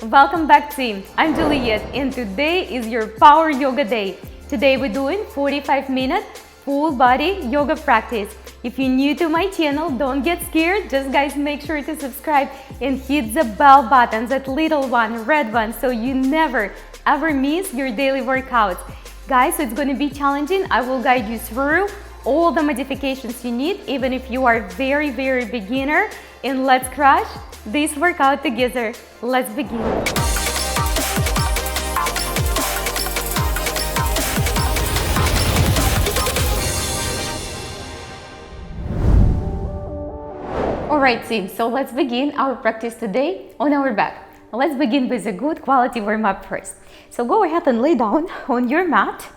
Welcome back team, I'm Juliette and today is your power yoga day. Today we're doing 45-minute full body yoga practice. If you're new to my channel, don't get scared, just guys make sure to subscribe and hit the bell button, that little one, red one, so you never ever miss your daily workouts. Guys, it's going to be challenging. I will guide you through all the modifications you need, even if you are very beginner, and let's crush this workout together. Let's begin. Alright team, so let's begin our practice today on our back. Let's begin with a good quality warm-up first. So go ahead and lay down on your mat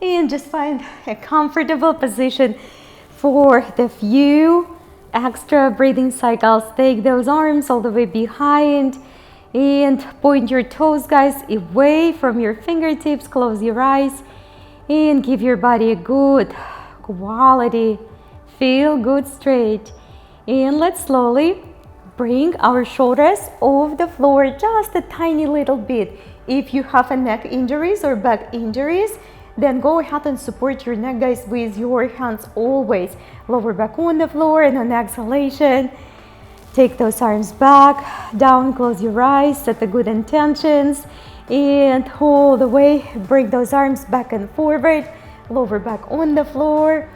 and just find a comfortable position for the few extra breathing cycles. Take those arms all the way behind and point your toes, guys, away from your fingertips. Close your eyes and give your body a good quality feel good stretch. And let's slowly bring our shoulders off the floor just a tiny little bit. If you have a neck injuries or back injuries, then go ahead and support your neck, guys, with your hands always. Lower back on the floor, and on exhalation, take those arms back, down, close your eyes, set the good intentions, and all the way, bring those arms back and forward, lower back on the floor.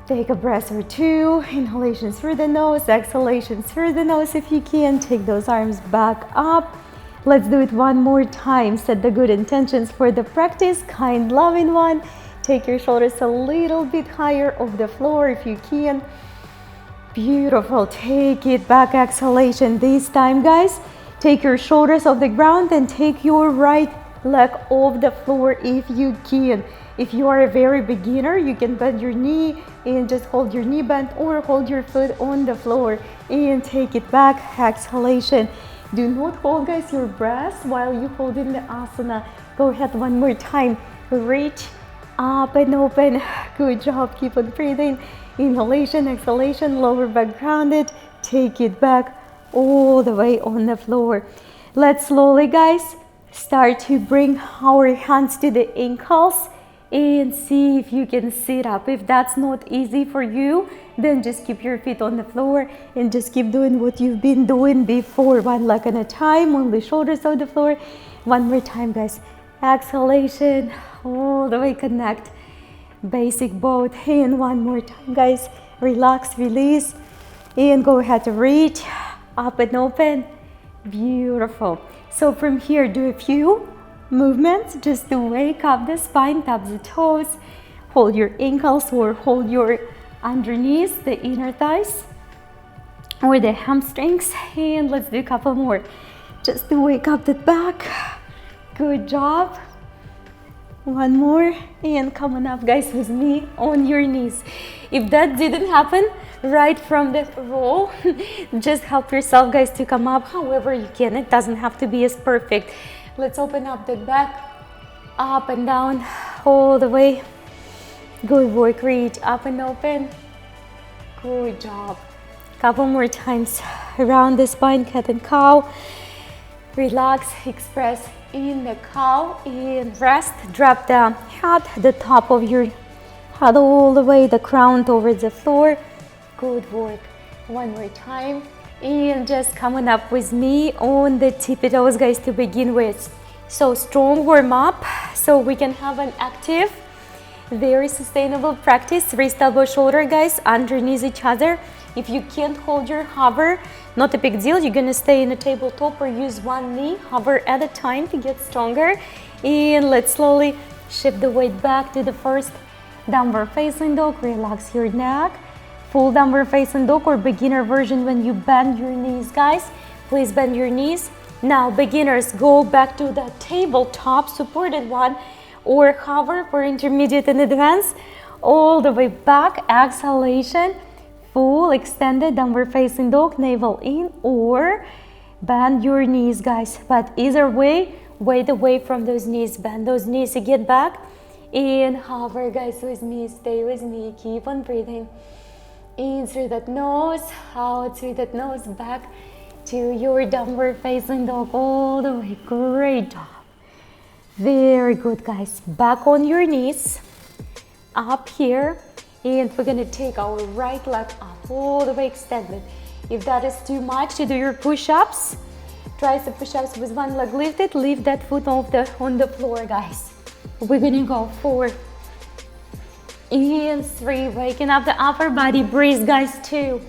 Take a breath or two, inhalations through the nose, exhalations through the nose if you can. Take those arms back up. Let's do it one more time. Set the good intentions for the practice, kind, loving one. Take your shoulders a little bit higher off the floor if you can. Beautiful. Take it back, exhalation. This time, guys, take your shoulders off the ground and take your right leg off the floor if you can. If you are a very beginner, you can bend your knee and just hold your knee bent or hold your foot on the floor and take it back, exhalation. Do not hold, guys, your breath while you hold in the asana. Go ahead one more time. Reach up and open. Good job. Keep on breathing. Inhalation, exhalation, lower back grounded. Take it back all the way on the floor. Let's slowly, guys, start to bring our hands to the ankles and see if you can sit up. If that's not easy for you, then just keep your feet on the floor and just keep doing what you've been doing before. One leg at a time, only shoulders on the floor. One more time, guys. Exhalation, all the way connect. Basic both. And one more time, guys. Relax, release, and go ahead to reach up and open. Beautiful. So from here, do a few movements just to wake up the spine, tap the toes, hold your ankles or hold your underneath the inner thighs or the hamstrings, and let's do a couple more just to wake up the back. Good job. One more, and come on up, guys, with me on your knees. If that didn't happen right from the roll, just help yourself, guys, to come up however you can. It doesn't have to be as perfect. Let's open up the back, up and down, all the way. Good work, reach up and open. Good job. Couple more times around the spine, cat and cow. Relax, express in the cow and rest. Drop the head, the top of your head all the way, the crown over the floor. Good work. One more time. And just coming up with me on the tippy toes, guys, to begin with. So strong warm up so we can have an active, very sustainable practice. Wrist, elbow, shoulder, guys, underneath each other. If you can't hold your hover, not a big deal. You're gonna stay in a tabletop or use one knee, hover at a time to get stronger. And let's slowly shift the weight back to the first downward facing dog. Relax your neck. Full downward facing dog or beginner version when you bend your knees, guys. Please bend your knees. Now, beginners, go back to the tabletop supported one or hover for intermediate and advanced. All the way back, exhalation, full extended downward facing dog, navel in, or bend your knees, guys. But either way, weight away from those knees. Bend those knees to get back and hover, guys, with me. Stay with me. Keep on breathing. In through that nose, out through that nose, back to your downward facing dog all the way. Great job. Very good, guys. Back on your knees, up here, and we're gonna take our right leg up all the way extended. If that is too much to do your push-ups, tricep push-ups with one leg lifted, leave that foot on the floor, guys. We're gonna go 4 and 3, waking up the upper body. Breathe, guys. 2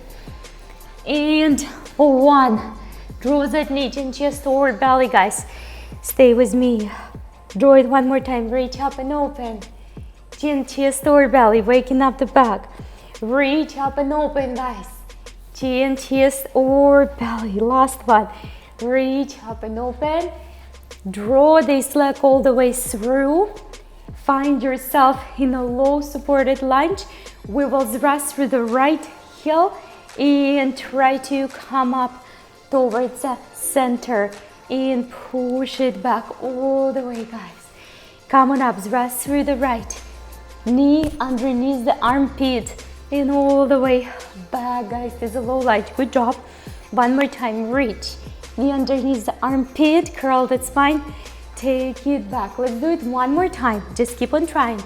and 1. Draw that knee, chin, chest toward belly, guys. Stay with me. Draw it one more time. Reach up and open. Chin, chest toward belly, waking up the back. Reach up and open, guys. Chin, chest or belly. Last one. Reach up and open. Draw this leg all the way through. Find yourself in a low supported lunge. We will thrust through the right heel and try to come up towards the center and push it back all the way, guys. Come on up, thrust through the right. Knee underneath the armpit and all the way back, guys. There's a low lunge. Good job. One more time. Reach. Knee underneath the armpit. Curl that spine. Take it back. Let's do it one more time. Just keep on trying.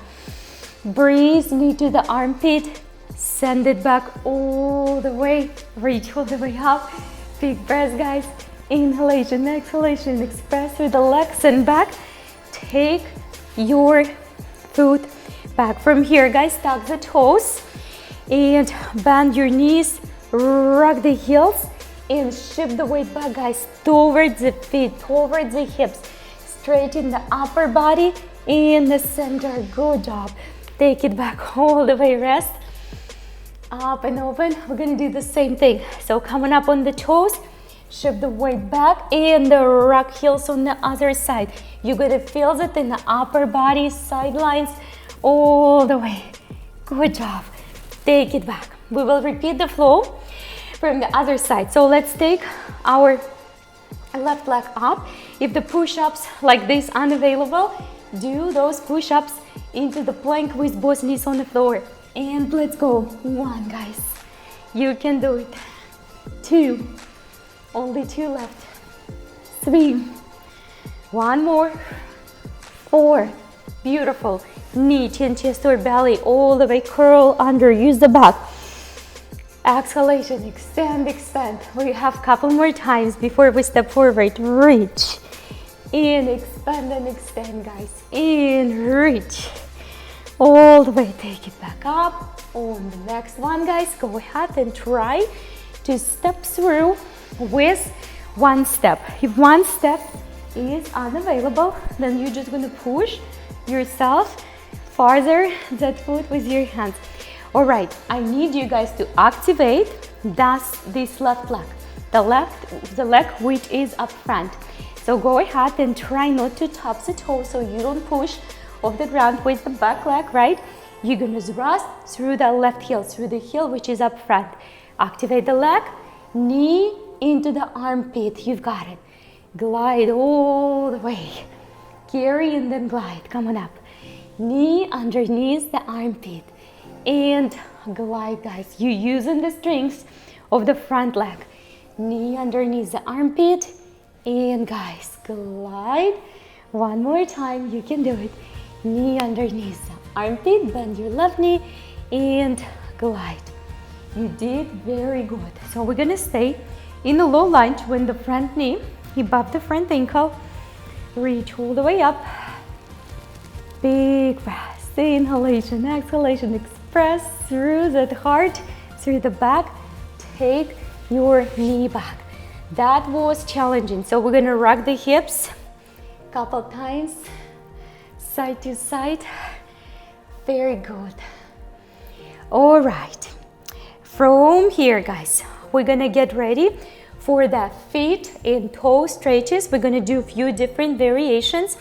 Breathe. Knee to the armpit. Send it back all the way. Reach all the way up. Big breath, guys. Inhalation, exhalation. Express through the legs and back. Take your foot back. From here, guys, tuck the toes and bend your knees, rock the heels, and shift the weight back, guys, towards the feet, towards the hips. Straighten the upper body in the center. Good job. Take it back all the way. Rest. Up and open. We're gonna do the same thing. So coming up on the toes, shift the weight back, and the rock heels on the other side. You're gonna feel it in the upper body, sidelines, all the way. Good job. Take it back. We will repeat the flow from the other side. So let's take our left leg up. If the push-ups like this unavailable, do those push-ups into the plank with both knees on the floor. And let's go. 1, guys. You can do it. 2. Only 2 left. 3. 1 more. 4. Beautiful. Knee, chin, chest or belly all the way. Curl under. Use the back. Exhalation. Extend, expand. We have a couple more times before we step forward. Reach. And expand and extend, guys. And reach. All the way. Take it back up. On the next one, guys, go ahead and try to step through with 1 step. If 1 step is unavailable, then you're just gonna push yourself farther that foot with your hands. All right, I need you guys to activate this left leg, the leg which is up front. So go ahead and try not to tap the toe so you don't push off the ground with the back leg, right? You're gonna thrust through the left heel, through the heel which is up front. Activate the leg, knee into the armpit. You've got it. Glide all the way. Carry and then glide. Come on up. Knee underneath the armpit. And glide, guys. You're using the strength of the front leg. Knee underneath the armpit. And guys, glide. One more time. You can do it. Knee underneath the armpit. Bend your left knee and glide. You did very good. So we're gonna stay in a low lunge when the front knee above the front ankle. Reach all the way up. Big breath. Inhalation, exhalation. Express through the heart, through the back. Take your knee back. That was challenging. So we're gonna rock the hips a couple times, side to side. Very good. All right. From here, guys, we're gonna get ready for the feet and toe stretches. We're gonna do a few different variations.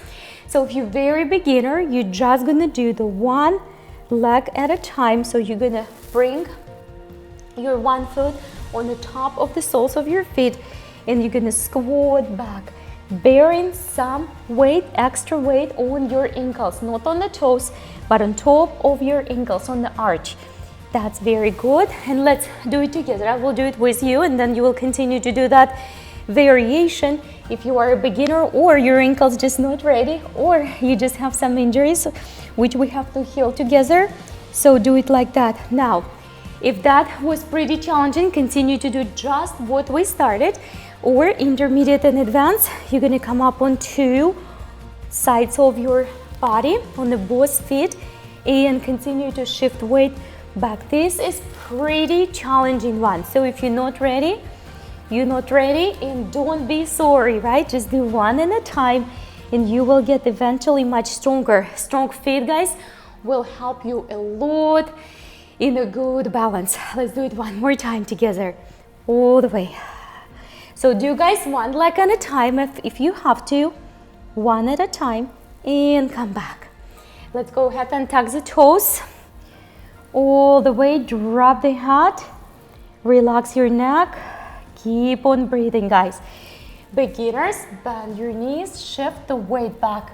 So if you're very beginner, you're just gonna do the 1 leg at a time. So you're gonna bring your 1 foot on the top of the soles of your feet and you're gonna squat back, bearing some weight, extra weight on your ankles, not on the toes, but on top of your ankles, on the arch. That's very good. And let's do it together. I will do it with you, and then you will continue to do that variation. If you are a beginner, or your ankle's just not ready, or you just have some injuries which we have to heal together, so do it like that. Now, if that was pretty challenging, continue to do just what we started, or intermediate and advanced. You're gonna come up on two sides of your body, on the both feet, and continue to shift weight back. This is pretty challenging one, so if you're not ready, and don't be sorry, right? Just do one at a time, and you will get eventually much stronger. Strong feet, guys, will help you a lot in a good balance. Let's do it one more time together, all the way. So do, guys, one leg at a time if you have to, one at a time, and come back. Let's go ahead and tuck the toes all the way, drop the head, relax your neck, keep on breathing, guys. Beginners, bend your knees, shift the weight back.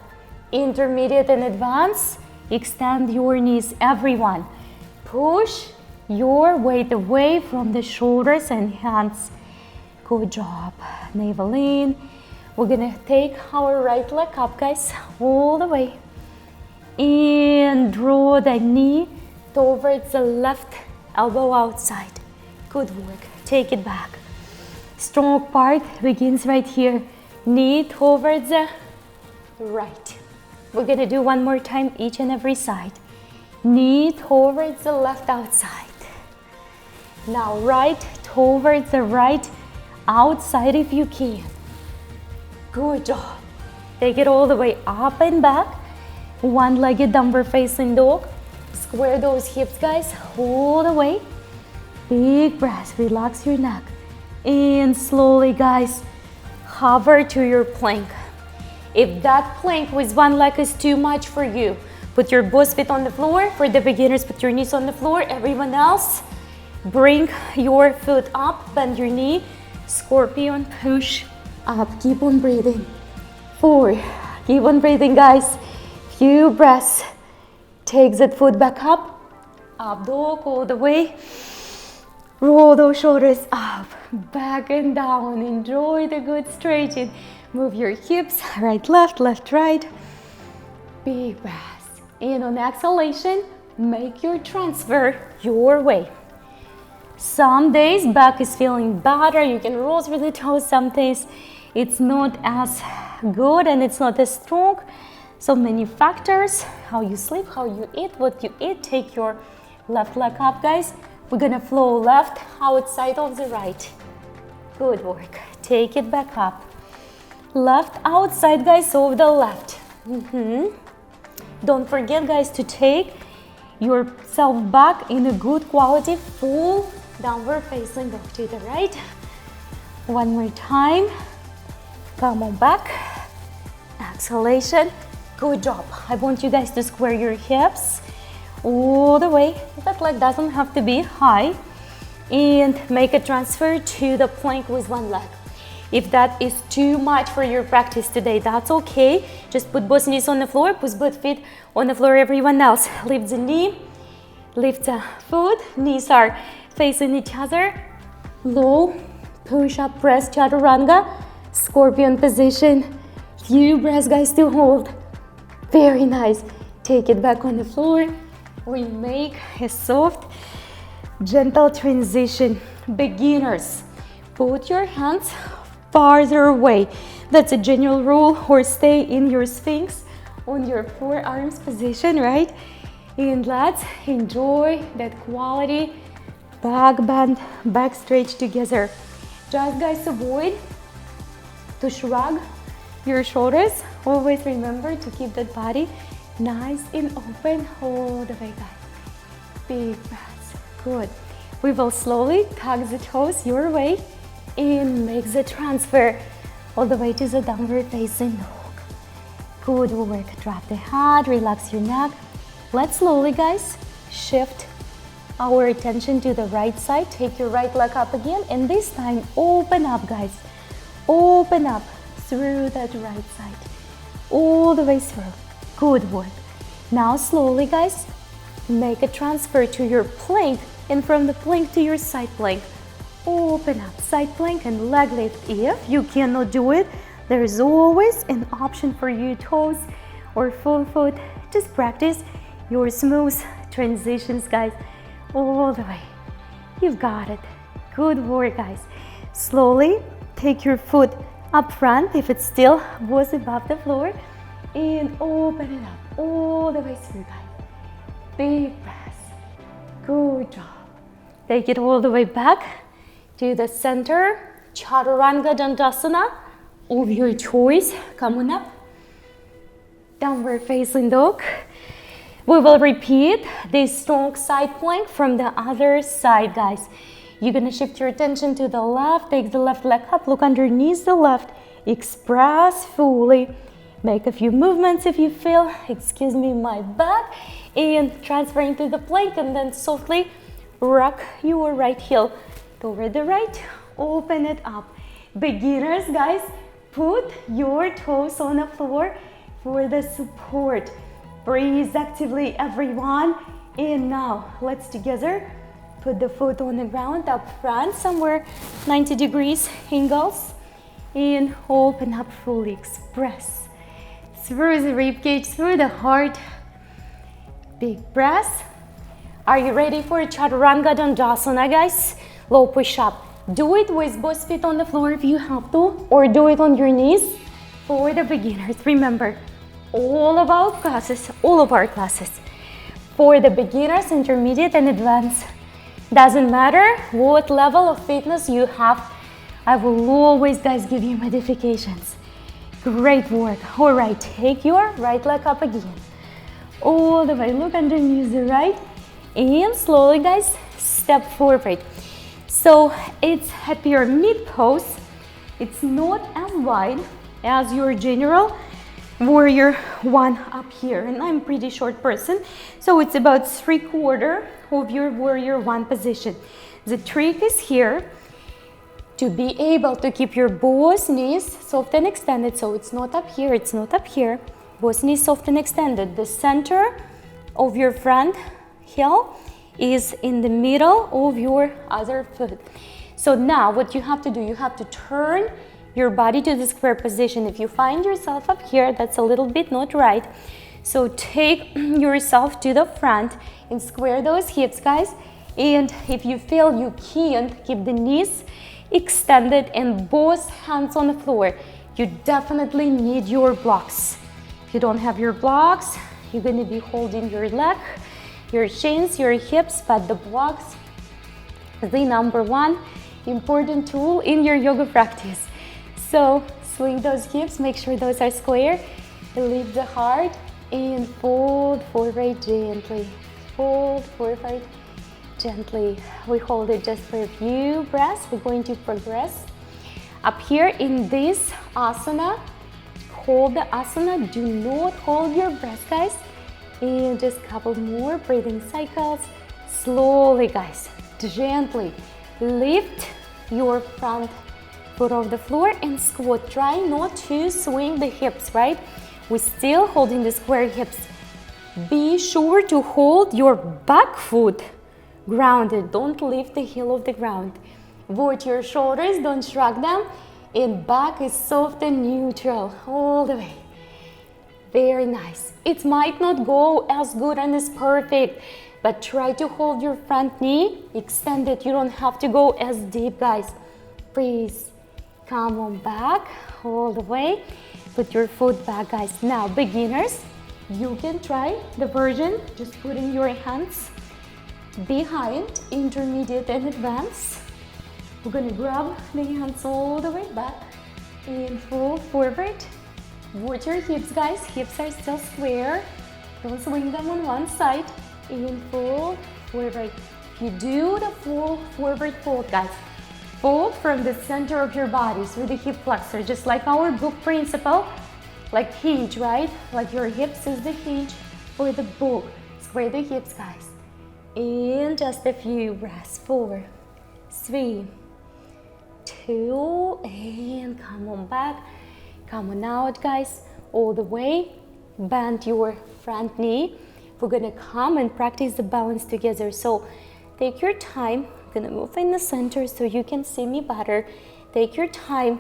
Intermediate and advanced, extend your knees, everyone. Push your weight away from the shoulders and hands. Good job. Navel in. We're gonna take our right leg up, guys, all the way. And draw the knee towards the left elbow outside. Good work. Take it back. Strong part begins right here. Knee towards the right. We're gonna do one more time, each and every side. Knee towards the left outside. Now right towards the right outside if you can. Good job. Take it all the way up and back. One-legged downward facing dog. Square those hips, guys, all the way. Big breath, relax your neck. And slowly, guys, hover to your plank. If that plank with one leg is too much for you, put your both feet on the floor. For the beginners, put your knees on the floor. Everyone else, bring your foot up, bend your knee. Scorpion, push up. Keep on breathing. 4. Keep on breathing, guys. Few breaths. Take that foot back up. Up dog all the way. Roll those shoulders up, back and down. Enjoy the good stretching. Move your hips, right, left, right. Big breaths. And on exhalation, make your transfer your way. Some days back is feeling better. You can roll through the toes. Some days it's not as good and it's not as strong. So many factors: how you sleep, how you eat, what you eat. Take your left leg up, guys. We're gonna flow left outside of the right. Good work. Take it back up. Left outside, guys, of the left. Don't forget, guys, to take yourself back in a good quality full downward facing dog to the right. One more time. Come on back. Exhalation. Good job. I want you guys to square your hips all the way. That leg doesn't have to be high. And make a transfer to the plank with one leg. If that is too much for your practice today, that's okay. Just put both knees on the floor, put both feet on the floor. Everyone else, lift the knee, lift the foot. Knees are facing each other. Low, push up, press, chaturanga, scorpion position. Few breaths, guys, to hold. Very nice. Take it back on the floor. We make a soft, gentle transition. Beginners, put your hands farther away. That's a general rule, or stay in your sphinx on your forearms position, right? And let's enjoy that quality back bend, back stretch together. Just, guys, avoid to shrug your shoulders. Always remember to keep that body nice and open all the way, guys. Big breaths. Good. We will slowly tuck the toes your way and make the transfer all the way to the downward facing dog. Good work. Drop the head, relax your neck. Let's slowly, guys, shift our attention to the right side. Take your right leg up again, and this time open up, guys. Open up through that right side, all the way through. Good work. Now slowly, guys, Make a transfer to your plank, and from the plank to your side plank. Open up, side plank and leg lift. If you cannot do it, there is always an option for you, toes or full foot. Just practice your smooth transitions, guys, all the way. You've got it. Good work, guys. Slowly take your foot up front if it still was above the floor, and open it up all the way through, guys. Big breath. Good job. Take it all the way back to the center. Chaturanga Dandasana of your choice. Come on up. Downward facing dog. We will repeat this strong side plank from the other side, guys. You're gonna shift your attention to the left. Take the left leg up. Look underneath the left. Express fully. Make a few movements if you feel, excuse me, my back, and transferring to the plank, and then softly rock your right heel toward the right. Open it up. Beginners, guys, put your toes on the floor for the support. Breathe actively, everyone. And now, let's together put the foot on the ground up front, somewhere 90 degrees angles, and open up fully. Express through the ribcage, through the heart. Big breath. Are you ready for Chaturanga Dandasana, guys? Low push-up. Do it with both feet on the floor if you have to, or do it on your knees for the beginners. Remember, all of our classes, for the beginners, intermediate, and advanced. Doesn't matter what level of fitness you have, I will always, guys, give you modifications. Great work. All right, take your right leg up again. All the way, look underneath the right, and slowly, guys, step forward. So it's a pyramid pose. It's not as wide as your general warrior one up here, and I'm a pretty short person, so it's about 3/4 of your warrior one position. The trick is here to be able to keep your both knees soft and extended, so it's not up here, it's not up here. Both knees soft and extended. The center of your front heel is in the middle of your other foot. So now what you have to do, you have to turn your body to the square position. If you find yourself up here, that's a little bit not right. So take yourself to the front and square those hips, guys. And if you feel you can't, keep the knees extended and both hands on the floor. You definitely need your blocks. If you don't have your blocks, you're going to be holding your leg, your shins, your hips, but the blocks is the number one important tool in your yoga practice. So swing those hips, make sure those are square, lift the heart, and fold forward gently. Fold forward gently. We hold it just for a few breaths. We're going to progress. Up here in this asana, hold the asana. Do not hold your breath, guys. And just a couple more breathing cycles. Slowly, guys, gently lift your front foot off the floor and squat. Try not to swing the hips, right? We're still holding the square hips. Be sure to hold your back foot grounded. Don't lift the heel of the ground. Watch your shoulders, don't shrug them. And back is soft and neutral all the way. Very nice. It might not go as good and as perfect, but try to hold your front knee extended. You don't have to go as deep, guys. Please come on back all the way. Put your foot back, guys. Now, beginners, you can try the version just putting your hands behind, intermediate and advanced. We're gonna grab the hands all the way back and fold forward. Watch your hips, guys. Hips are still square. Don't swing them on one side. And fold forward. You do the full forward fold, guys. Fold from the center of your body through the hip flexor, just like our book principle, like hinge, right? Like your hips is the hinge for the book. Square the hips, guys. And just a few breaths. 4, 3, 2, and come on back. Come on out, guys, all the way. Bend your front knee. we're gonna come and practice the balance together. So take your time. I'm gonna move in the center so you can see me better. Take your time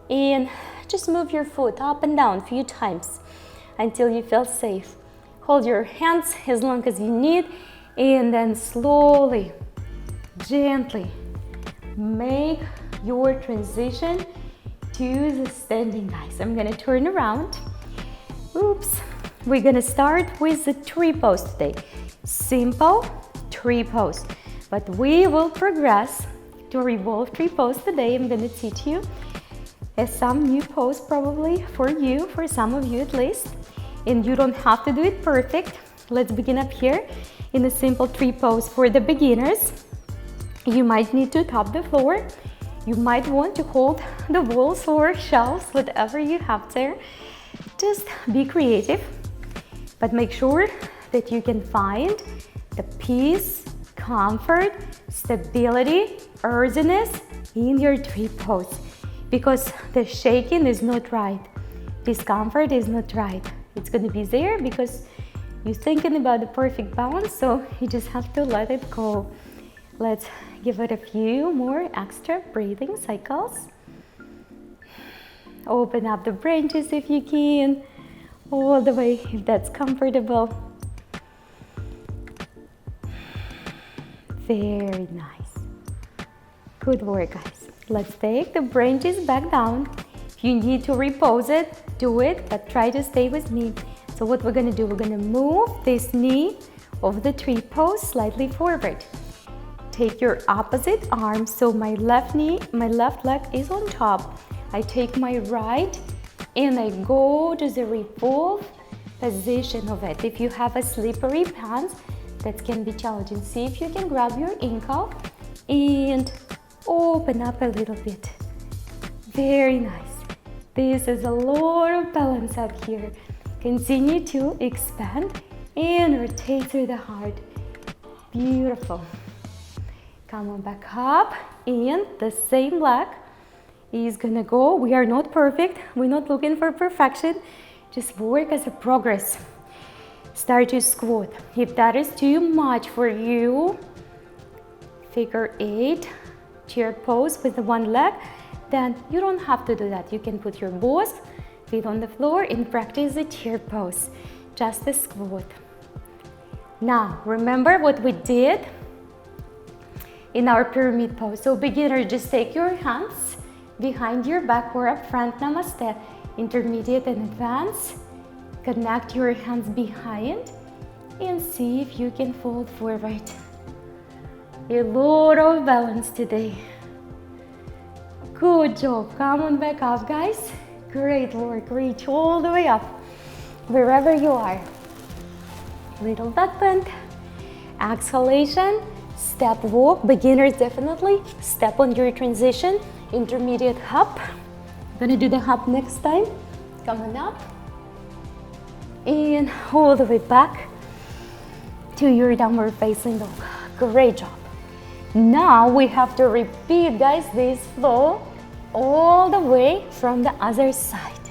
and just move your foot up and down a few times until you feel safe. Hold your hands as long as you need, and then slowly, gently make your transition to the standing, guys. I'm gonna turn around. Oops. We're gonna start with the tree pose today. Simple tree pose. But we will progress to revolve tree pose today. I'm gonna teach you some new pose probably for you, for some of you at least. And you don't have to do it perfect. Let's begin up here in a simple tree pose for the beginners. You might need to tap the floor. You might want to hold the walls or shelves, whatever you have there. Just be creative, but make sure that you can find the peace, comfort, stability, earthiness in your tree pose, because the shaking is not right. Discomfort is not right. It's going to be there because you're thinking about the perfect balance, so you just have to let it go. Let's give it a few more extra breathing cycles. Open up the branches if you can, all the way if that's comfortable. Very nice. Good work, guys. Let's take the branches back down. If you need to repose it, do it, but try to stay with me. So what we're gonna do, we're gonna move this knee of the tree pose slightly forward. Take your opposite arm, so my left knee, my left leg is on top. I take my right and I go to the revolve position of it. If you have a slippery pants, that can be challenging. See if you can grab your ankle and open up a little bit. Very nice. This is a lot of balance up here. Continue to expand and rotate through the heart. Beautiful. Come on back up, and the same leg is gonna go. We are not perfect. We're not looking for perfection. Just work as a progress. Start to squat. If that is too much for you, figure 8, chair pose with the one leg, then you don't have to do that. You can put your both feet on the floor and practice the chair pose, just a squat. Now, remember what we did in our pyramid pose. So beginner, just take your hands behind your back or up front, namaste. Intermediate and advanced, connect your hands behind and see if you can fold forward. A lot of balance today. Good job. Come on back up, guys. Great work. Reach all the way up, wherever you are. Little back bend. Exhalation. Step walk. Beginners definitely step on your transition. Intermediate hop. I'm gonna do the hop next time. Come on up. And all the way back to your downward facing dog. Great job. Now we have to repeat, guys, this flow all the way from the other side.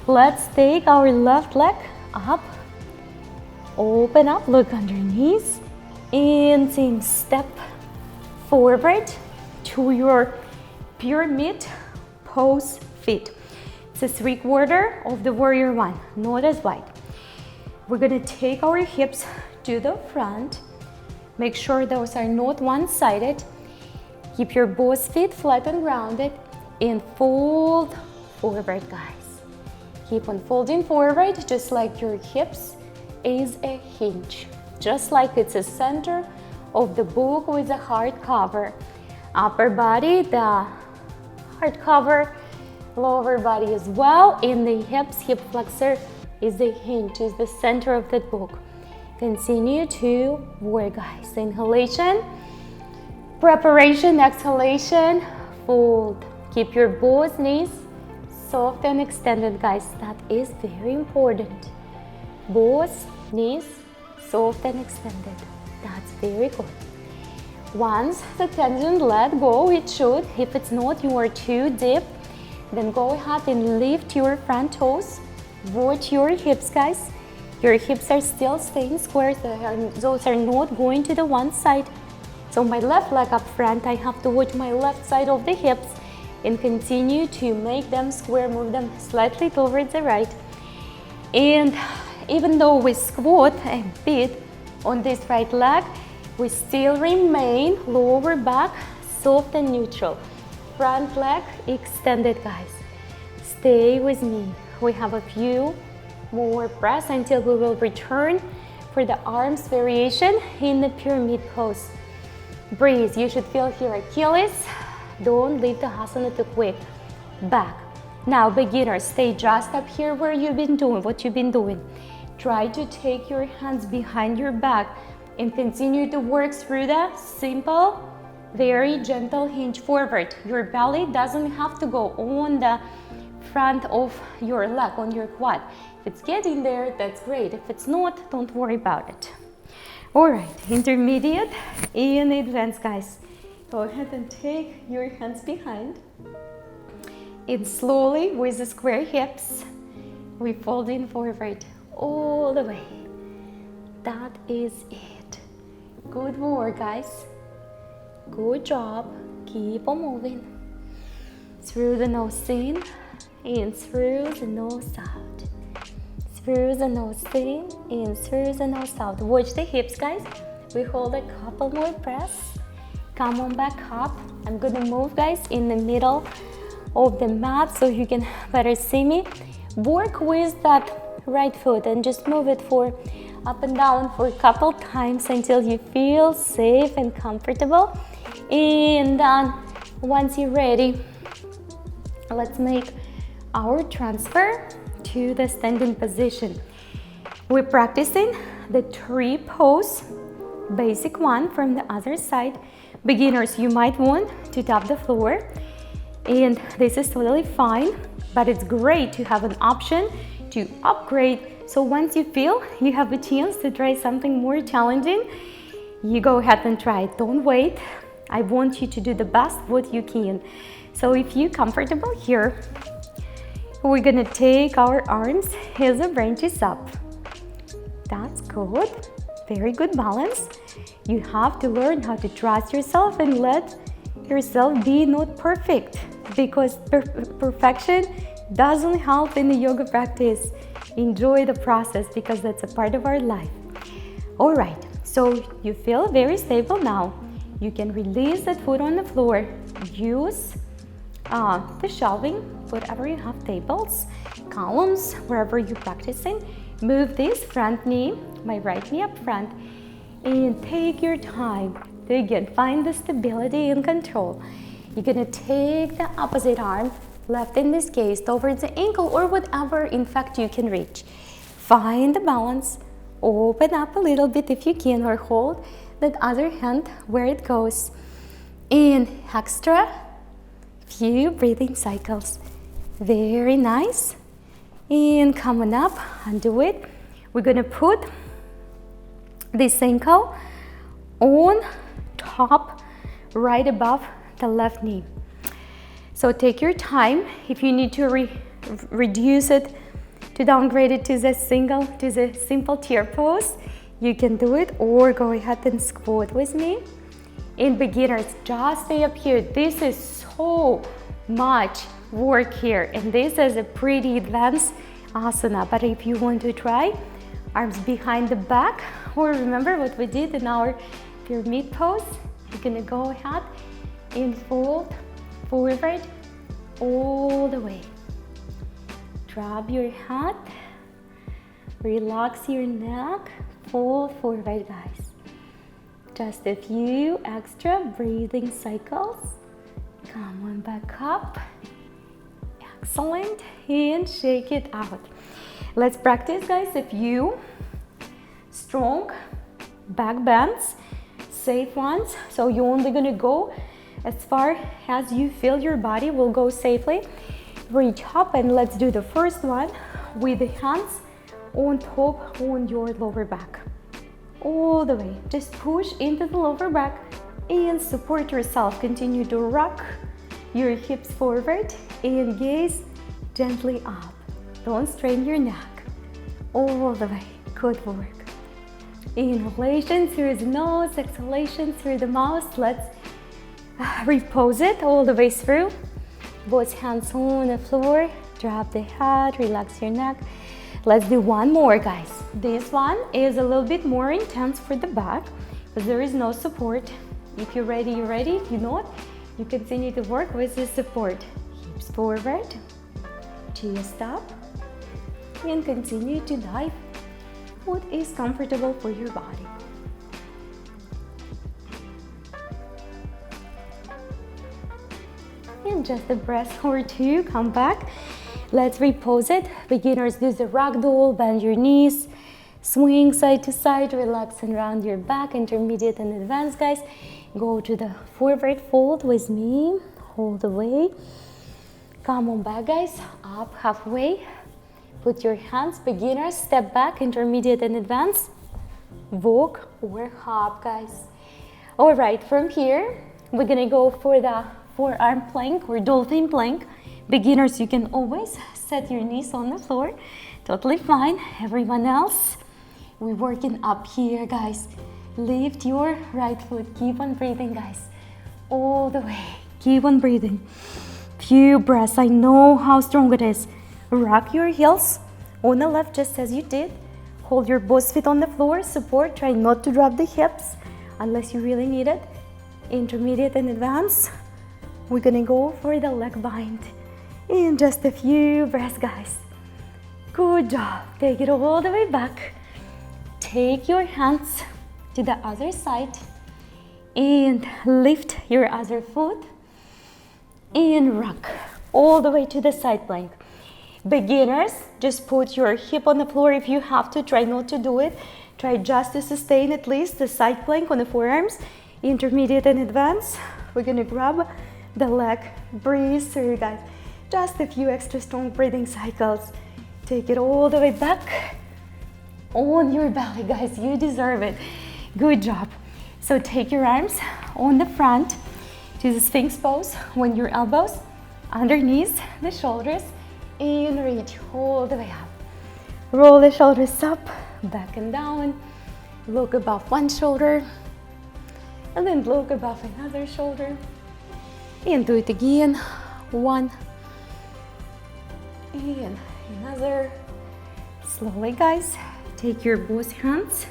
Let's take our left leg up. Open up, look underneath, and same step forward to your pyramid pose feet. It's a 3/4 of the warrior one, not as wide. We're gonna take our hips to the front. Make sure those are not one-sided. Keep your both feet flat and rounded and fold forward, guys. Keep on folding forward just like your hips is a hinge. Just like it's a center of the book with a hardcover. Upper body, the hardcover, lower body as well, and the hips, hip flexor is the hinge, is the center of the book. Continue to work, guys. Inhalation, preparation, exhalation, fold. Keep your both knees soft and extended, guys. That is very important. Both knees soft and extended. That's very good. Once the tension let go, it should. If it's not, you are too deep, then go ahead and lift your front toes. Watch your hips, guys. Your hips are still staying square, so those are not going to the one side. So my left leg up front, I have to watch my left side of the hips and continue to make them square, move them slightly towards the right. And even though we squat a bit on this right leg, we still remain lower back soft and neutral. Front leg extended, guys. Stay with me. We have a few more breaths until we will return for the arms variation in the pyramid pose. Breathe. You should feel here Achilles. Don't leave the asana too quick. Back. Now, beginners, stay just up here where you've been doing what you've been doing. Try to take your hands behind your back and continue to work through the simple, very gentle hinge forward. Your belly doesn't have to go on the front of your leg, on your quad. If it's getting there, that's great. If it's not, don't worry about it. All right, intermediate and advanced, guys. Go ahead and take your hands behind. And slowly, with the square hips, we fold in forward all the way. That is it. Good work, guys. Good job. Keep on moving. Through the nose in and through the nose out. Through the nose in and through the nose out. Watch the hips, guys. We hold a couple more breaths. Come on back up. I'm gonna move, guys, in the middle of the mat so you can better see me. Work with that right foot and just move it for up and down for a couple times until you feel safe and comfortable. And then once you're ready, let's make our transfer to the standing position. We're practicing the tree pose, basic one from the other side. Beginners, you might want to tap the floor, and this is totally fine, but it's great to have an option to upgrade. So once you feel you have a chance to try something more challenging, you go ahead and try it. Don't wait. I want you to do the best what you can. So if you're comfortable here, we're gonna take our arms as the branches up. That's good. Very good balance. You have to learn how to trust yourself and let yourself be not perfect, because perfection doesn't help in the yoga practice. Enjoy the process because that's a part of our life. All right, so you feel very stable now. You can release that foot on the floor. Use the shelving, whatever you have, tables, columns, wherever you're practicing. Move this front knee, my right knee up front, and take your time to again find the stability and control. You're gonna take the opposite arm, left in this case, towards the ankle or whatever in fact you can reach. Find the balance, open up a little bit if you can, or hold that other hand where it goes. And extra few breathing cycles. Very nice. And coming up, undo it. We're gonna put this ankle on top, right above the left knee. So take your time. If you need to reduce it, to downgrade it to the simple chair pose, you can do it, or go ahead and squat with me. In beginners, just stay up here. This is so much work here, and this is a pretty advanced asana. But if you want to try, arms behind the back, or remember what we did in our pyramid pose, you're gonna go ahead and fold forward all the way. Drop your head, relax your neck, fold forward, guys. Just a few extra breathing cycles. Come on back up. Excellent. And shake it out. Let's practice, guys, a few strong back bends, safe ones. So you're only gonna go as far as you feel your body will go safely. Reach up, and let's do the first one with the hands on top on your lower back. All the way. Just push into the lower back and support yourself. Continue to rock your hips forward and gaze gently up. Don't strain your neck. All the way. Good work. Inhalation through the nose, exhalation through the mouth. Let's repose it all the way through. Both hands on the floor. Drop the head, relax your neck. Let's do one more, guys. This one is a little bit more intense for the back because there is no support. If you're ready, you're ready. If you're not, you continue to work with the support. Hips forward, chest up, and continue to dive what is comfortable for your body. And just a breath or two, come back. Let's repose it. Beginners do the ragdoll, bend your knees, swing side to side, relax and round your back. Intermediate and advanced, guys. Go to the forward fold with me, hold the way. Come on back, guys, up halfway. Put your hands, beginners, step back, intermediate and advanced. Walk or hop, guys. All right, from here, we're gonna go for the forearm plank or dolphin plank. Beginners, you can always set your knees on the floor. Totally fine. Everyone else, we're working up here, guys. Lift your right foot. Keep on breathing, guys. All the way. Keep on breathing. Few breaths. I know how strong it is. Rock your heels on the left just as you did. Hold your both feet on the floor. Support. Try not to drop the hips unless you really need it. Intermediate and advanced. We're gonna go for the leg bind. In just a few breaths, guys. Good job. Take it all the way back. Take your hands to the other side and lift your other foot and rock all the way to the side plank. Beginners, just put your hip on the floor if you have to. Try not to do it. Try just to sustain at least the side plank on the forearms. Intermediate and advanced. We're gonna grab the leg. Breathe through, guys. Just a few extra strong breathing cycles. Take it all the way back on your belly, guys. You deserve it. Good job. So take your arms on the front to the Sphinx pose. When your elbows underneath the shoulders and reach all the way up. Roll the shoulders up, back and down. Look above one shoulder and then look above another shoulder. And do it again. One and another. Slowly, guys, take your both hands,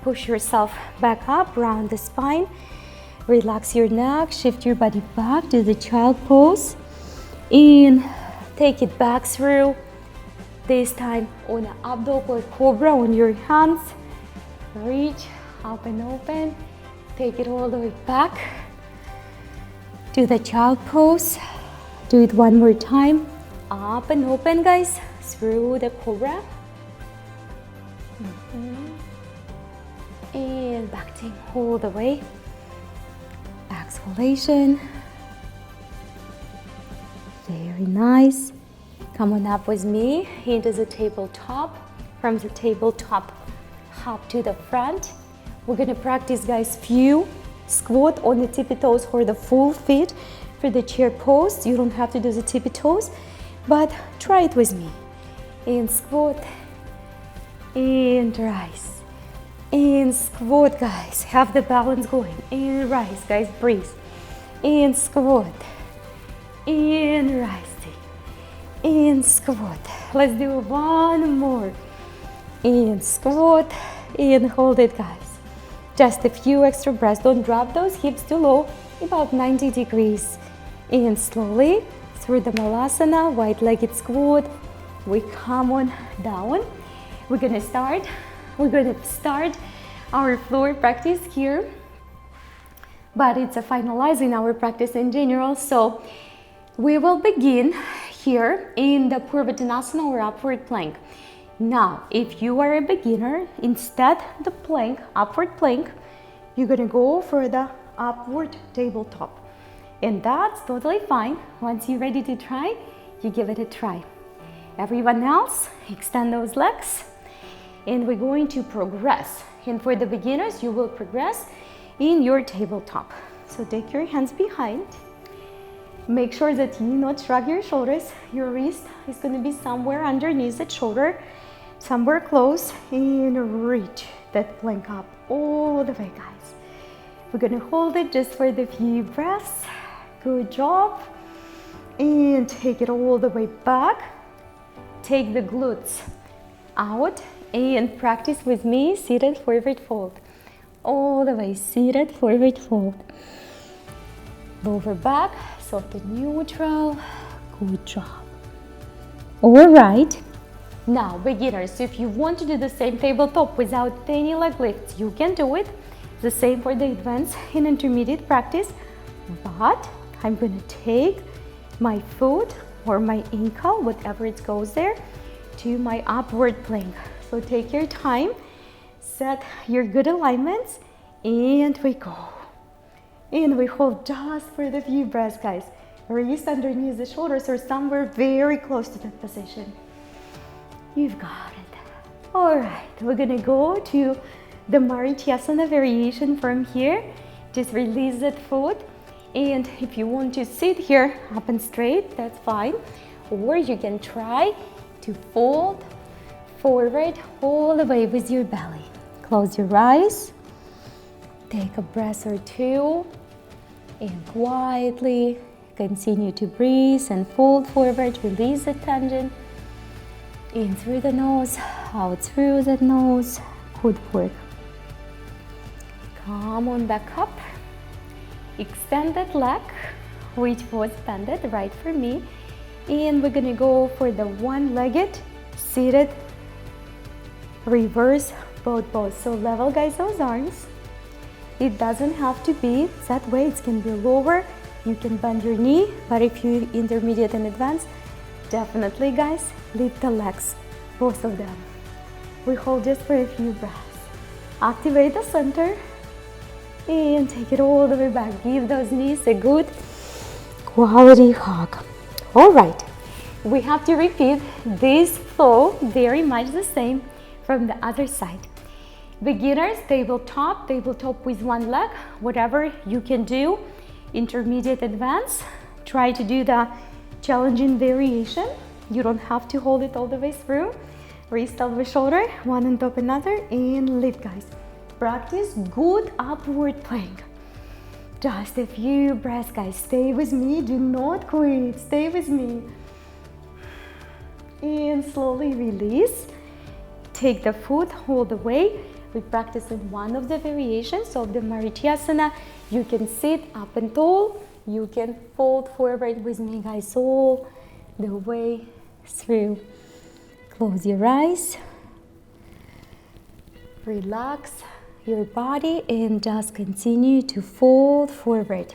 push yourself back up, round the spine, relax your neck, shift your body back to the child pose, and take it back through, this time on an up dog or cobra on your hands. Reach up and open, take it all the way back to the child pose. Do it one more time. Up and open, guys, through the cobra. And back to all the way. Exhalation. Very nice. Come on up with me into the tabletop. From the tabletop, hop to the front. We're gonna practice, guys, few squat on the tippy toes for the full feet for the chair pose. You don't have to do the tippy toes, but try it with me. And squat, and rise, and squat, guys. Have the balance going. And rise, guys, breathe. And squat, and rising, and squat. Let's do one more. And squat, and hold it, guys. Just a few extra breaths. Don't drop those hips too low, about 90 degrees. And slowly through the malasana, wide-legged squat, we come on down. We're gonna start our floor practice here, but it's a finalizing our practice in general. So we will begin here in the Purvottanasana or upward plank. Now, if you are a beginner, instead the plank, upward plank, you're gonna go for the upward tabletop. And that's totally fine. Once you're ready to try, you give it a try. Everyone else, extend those legs. And we're going to progress. And for the beginners, you will progress in your tabletop. So take your hands behind. Make sure that you not shrug your shoulders. Your wrist is going to be somewhere underneath the shoulder. somewhere close, and reach that plank up all the way, guys. We're gonna hold it just for the few breaths. Good job. And take it all the way back. Take the glutes out and practice with me seated forward fold. All the way, seated forward fold. Lower back, soft and neutral. Good job. All right. Now, beginners, if you want to do the same tabletop without any leg lifts, you can do it. The same for the advanced and intermediate practice. But I'm gonna take my foot or my ankle, whatever it goes there, to my upward plank. So take your time, set your good alignments, and we go. And we hold just for the few breaths, guys. Wrist underneath the shoulders or somewhere very close to that position. You've got it. All right, we're gonna go to the Marityasana variation from here. Just release that foot. And if you want to sit here up and straight, that's fine. Or you can try to fold forward all the way with your belly. Close your eyes. Take a breath or two. And quietly continue to breathe and fold forward. Release the tension. In through the nose, out through the nose. Good work. Come on back up. Extend that leg, which was bended right for me. And we're gonna go for the one-legged seated reverse boat pose. So level, guys, those arms. It doesn't have to be that way. It can be lower. You can bend your knee, but if you're intermediate and advanced, definitely, guys, lift the legs, both of them. We hold just for a few breaths. Activate the center and take it all the way back. Give those knees a good quality hug. All right, we have to repeat this flow very much the same from the other side. Beginners, tabletop with one leg, whatever you can do. Intermediate, advanced, try to do the challenging variation. You don't have to hold it all the way through. Wrist over shoulder, one on top of another, and lift, guys. Practice good upward plank. Just a few breaths, guys. Stay with me, do not quit, stay with me. And slowly release. Take the foot all the way. We practice in one of the variations of the Marityasana. You can sit up and tall. You can fold forward with me, guys, all the way through. Close your eyes. Relax your body and just continue to fold forward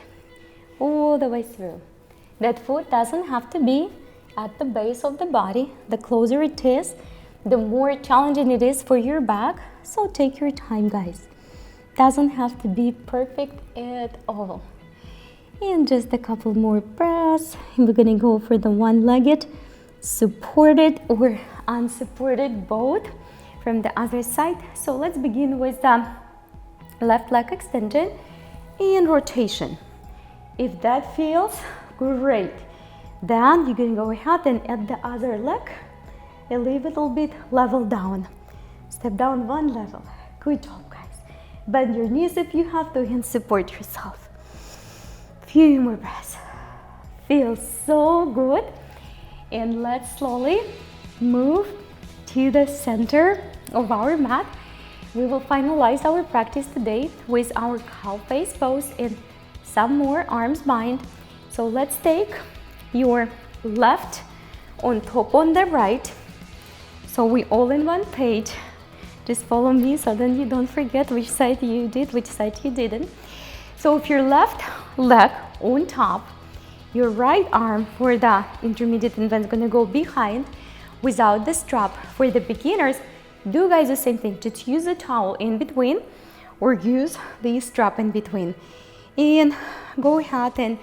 all the way through. That foot doesn't have to be at the base of the body. The closer it is, the more challenging it is for your back. So take your time, guys. Doesn't have to be perfect at all. And just a couple more breaths. And we're gonna go for the one-legged, supported or unsupported both from the other side. So let's begin with the left leg extension and rotation. If that feels great, then you're gonna go ahead and add the other leg a little bit level down. Step down one level. Good job, guys. Bend your knees if you have to and support yourself. Few more breaths. Feels so good. And let's slowly move to the center of our mat. We will finalize our practice today with our cow face pose and some more arms bind. So let's take your left on top on the right. So we all in one page. Just follow me so then you don't forget which side you did, which side you didn't. So if your left leg on top, your right arm for the intermediate and advanced gonna go behind without the strap. For the beginners, do, guys, the same thing. Just use a towel in between or use the strap in between. And go ahead and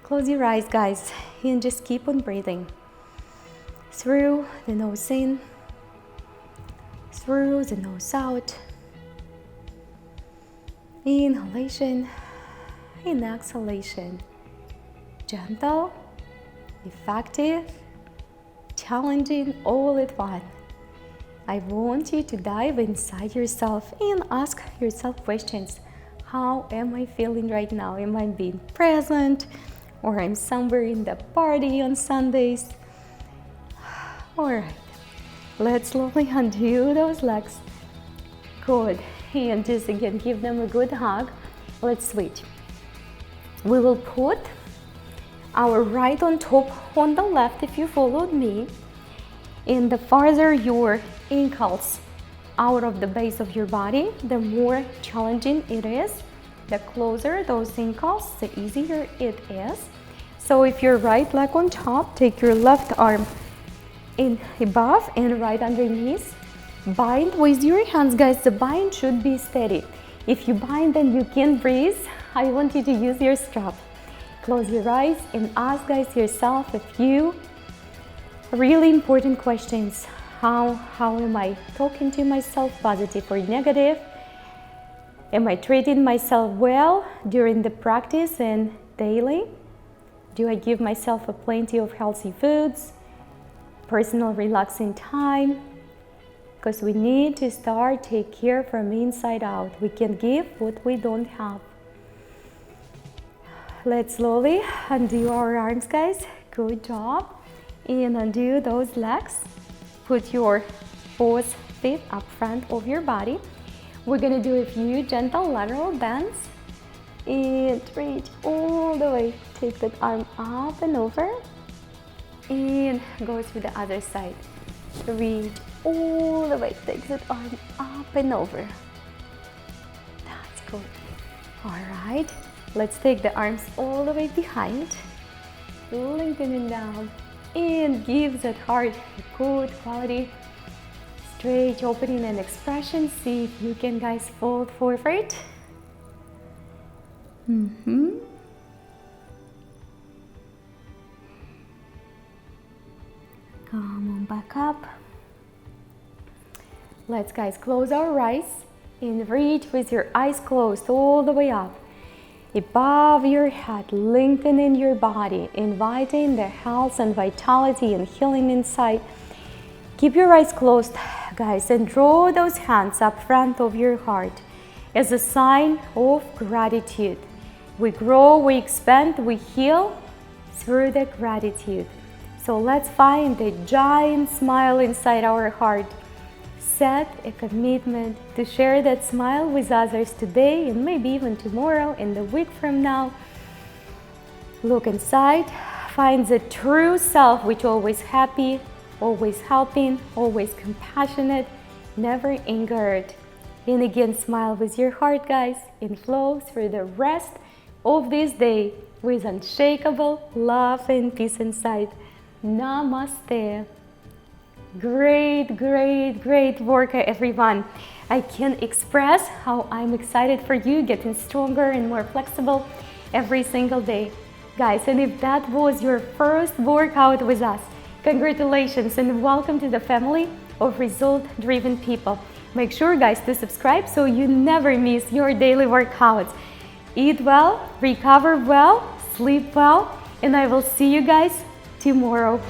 close your eyes, guys, and just keep on breathing. Through the nose in, through the nose out. Inhalation and exhalation. Gentle, effective, challenging all at once. I want you to dive inside yourself and ask yourself questions. How am I feeling right now? Am I being present? Or I'm somewhere in the party on Sundays? Alright, let's slowly undo those legs. Good, and just again give them a good hug. Let's switch. We will put our right on top on the left if you followed me. And the farther your ankles out of the base of your body, the more challenging it is. The closer those ankles, the easier it is. So if your right leg on top, take your left arm in above and right underneath. Bind with your hands, guys. The bind should be steady. If you bind and you can't breathe, I want you to use your strap. Close your eyes and ask, guys, yourself a few really important questions. How am I talking to myself, positive or negative? Am I treating myself well during the practice and daily? Do I give myself a plenty of healthy foods, personal relaxing time? Because we need to start take care from inside out. We can give what we don't have. Let's slowly undo our arms, guys. Good job. And undo those legs. Put your both feet up front of your body. We're gonna do a few gentle lateral bends. And reach all the way. Take that arm up and over. And go to the other side. Reach all the way. Take that arm up and over. That's good. All right. Let's take the arms all the way behind. Lengthening down. And give that heart a good quality stretch, opening and expression. See if you can, guys, fold forward. Come on back up. Let's, guys, close our eyes and reach with your eyes closed all the way up. Above your head, lengthening your body, inviting the health and vitality and healing inside. Keep your eyes closed, guys, and draw those hands up front of your heart as a sign of gratitude. We grow, we expand, we heal through the gratitude. So let's find the giant smile inside our heart. Set a commitment to share that smile with others today and maybe even tomorrow and a week from now. Look inside, find the true self, which always happy, always helping, always compassionate, never angered. And again, smile with your heart, guys, and flow through the rest of this day with unshakable love and peace inside. Namaste. Great, great, great work, everyone. I can't express how I'm excited for you getting stronger and more flexible every single day. Guys, and if that was your first workout with us, congratulations and welcome to the family of result-driven people. Make sure, guys, to subscribe so you never miss your daily workouts. Eat well, recover well, sleep well, and I will see you guys tomorrow.